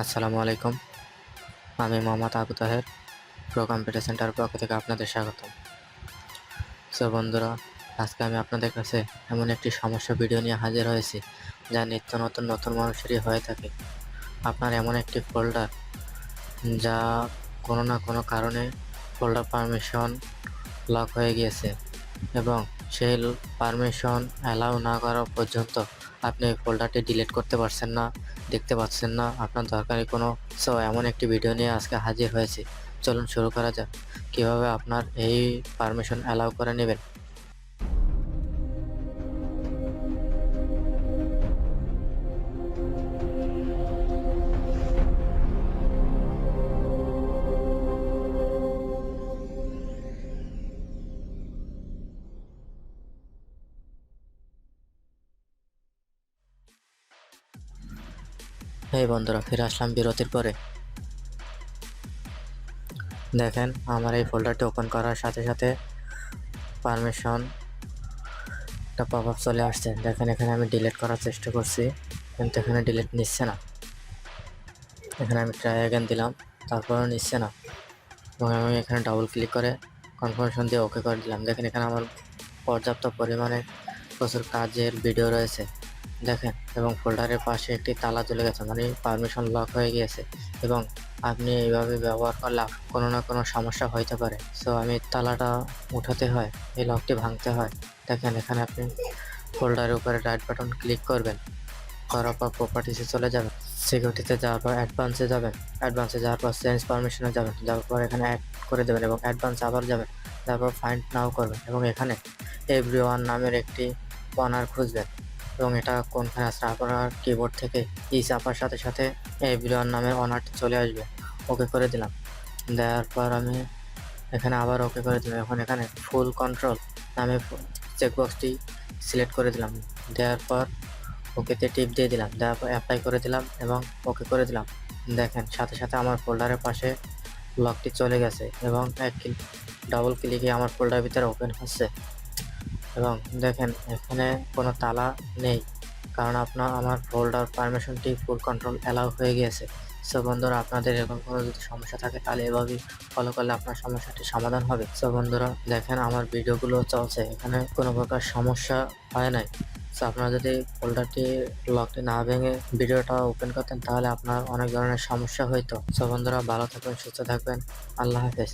আসসালামু আলাইকুম। আমি Mohammad Abu Taher, pro computer centre পক্ষ থেকে আপনাদের স্বাগতম। সো বন্ধুরা, আজকে আমি আপনাদের কাছে এমন একটি সমস্যা ভিডিও নিয়ে হাজির হয়েছি যা নিত্য নতুন মানুষেরই হয়ে থাকে। আপনার এমন একটি ফোল্ডার যা কোনো না কোনো কারণে ফোল্ডার পারমিশন লক হয়ে গিয়েছে এবং সেই পারমিশন অ্যালাউ না করা পর্যন্ত আপনি এই ফোল্ডারটি ডিলিট করতে পারছেন না, দেখতে পাচ্ছেন না আপনার দরকারি কোনো। এমন একটি ভিডিও নিয়ে আজকে হাজির হয়েছি। চলুন শুরু করা যাক কীভাবে আপনার এই পারমিশন অ্যালাউ করে নেবেন। এই বন্ধুরা, ফিরে আসলাম বিরতির পরে। দেখেন, আমার এই ফোল্ডারটি ওপেন করার সাথে সাথে পারমিশন একটা পপ আপ চলে আসছে। দেখেন, এখানে আমি ডিলিট করার চেষ্টা করছি কিন্তু এখানে ডিলিট নিচ্ছে না। এখানে আমি ট্রাই অ্যাগেন দিলাম, তারপরেও নিচ্ছে না এবং আমি এখানে ডাবল ক্লিক করে কনফার্মেশন দিয়ে ওকে করে দিলাম। দেখেন, এখানে আমার পর্যাপ্ত পরিমাণে প্রচুর কাজের ভিডিও রয়েছে দেখেন, এবং ফোল্ডারের পাশে একটি তালা চলে গেছে, মানে পারমিশন লক হয়ে গিয়েছে। এবং আপনি এইভাবে ব্যবহার করলে কোনো না কোনো সমস্যা হইতে পারে। আমি তালাটা উঠাতে হয়, এই লকটি ভাঙতে হয়। দেখেন, এখানে আপনি ফোল্ডারের উপরে রাইট বাটন ক্লিক করবেন, করার পর প্রপার্টিসে চলে যাবেন, সিকিউরিটিতে যাওয়ার পর অ্যাডভান্সে যাবেন, অ্যাডভান্সে যাওয়ার পর চেঞ্জ পারমিশনে যাবেন, যাওয়ার পর এখানে অ্যাড করে দেবেন এবং অ্যাডভান্স আবার যাবেন, তারপর ফাইন্ড নাও করবেন এবং এখানে এভরিওয়ান নামের একটি অনার খুঁজবেন এবং এটা কোনখানে আছে। আপনার কিবোর্ড থেকে চাপার সাথে সাথে এভরিওয়ান নামের অনারটি চলে আসবে। ওকে করে দিলাম, দেওয়ার পর আমি এখানে আবার ওকে করে দিলাম। এখন এখানে ফুল কন্ট্রোল নামে চেকবক্সটি সিলেক্ট করে দিলাম, দেওয়ার পর ওকেতে টিপ দিয়ে দিলাম, দেওয়ার পর অ্যাপ্লাই করে দিলাম এবং ওকে করে দিলাম। দেখেন, সাথে সাথে আমার ফোল্ডারের পাশে লকটি চলে গেছে এবং ডাবল ক্লিকে আমার ফোল্ডারের ভিতরে ওপেন হচ্ছে। এবং দেখেন, এখানে কোনো তালা নেই, কারণ আমার ফোল্ডার পারমিশনটি ফুল কন্ট্রোল অ্যালাউ হয়ে গিয়েছে। বন্ধুরা, আপনাদের এরকম কোনো যদি সমস্যা থাকে তাহলে এভাবেই ফলো করলে আপনার সমস্যাটি সমাধান হবে। বন্ধুরা, দেখেন আমার ভিডিওগুলো চলছে, এখানে কোনো প্রকার সমস্যা হয় নাই। আপনারা যদি ফোল্ডারটি লকটি না ভেঙে ভিডিওটা ওপেন করতেন তাহলে আপনার অনেক ধরনের সমস্যা হইতো। বন্ধুরা, ভালো থাকবেন, সুস্থ থাকবেন, আল্লাহ হাফেজ।